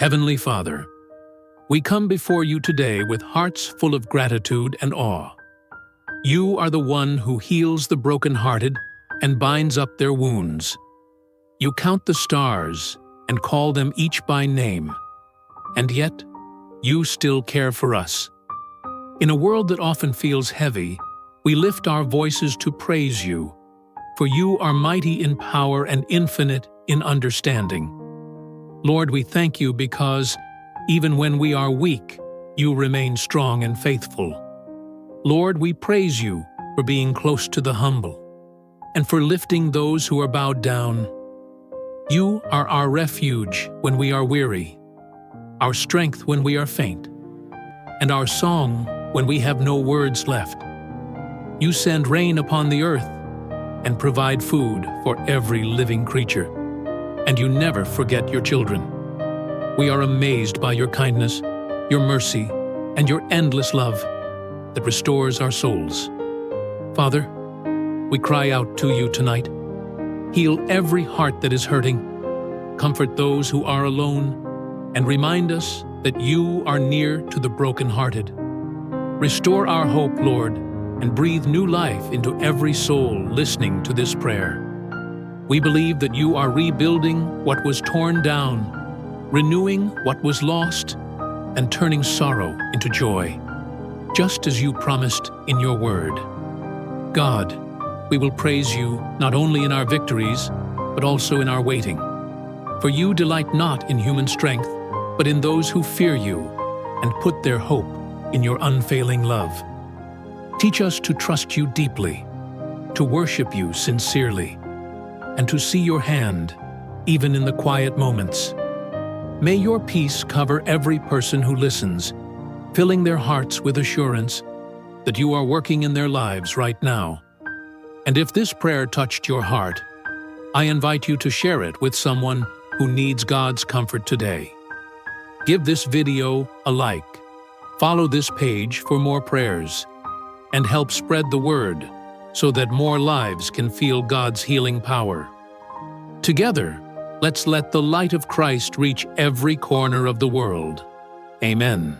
Heavenly Father, we come before you today with hearts full of gratitude and awe. You are the one who heals the brokenhearted and binds up their wounds. You count the stars and call them each by name. And yet, you still care for us. In a world that often feels heavy, we lift our voices to praise you, for you are mighty in power and infinite in understanding. Lord, we thank you because, even when we are weak, you remain strong and faithful. Lord, we praise you for being close to the humble and for lifting those who are bowed down. You are our refuge when we are weary, our strength when we are faint, and our song when we have no words left. You send rain upon the earth and provide food for every living creature, and you never forget your children. We are amazed by your kindness, your mercy, and your endless love that restores our souls. Father, we cry out to you tonight. Heal every heart that is hurting, comfort those who are alone, and remind us that you are near to the brokenhearted. Restore our hope, Lord, and breathe new life into every soul listening to this prayer. We believe that you are rebuilding what was torn down, renewing what was lost, and turning sorrow into joy, just as you promised in your word. God, we will praise you not only in our victories, but also in our waiting. For you delight not in human strength, but in those who fear you and put their hope in your unfailing love. Teach us to trust you deeply, to worship you sincerely, and to see your hand even in the quiet moments. May your peace cover every person who listens, filling their hearts with assurance that you are working in their lives right now. And if this prayer touched your heart, I invite you to share it with someone who needs God's comfort today. Give this video a like, follow this page for more prayers, and help spread the word so that more lives can feel God's healing power. Together, let's let the light of Christ reach every corner of the world. Amen.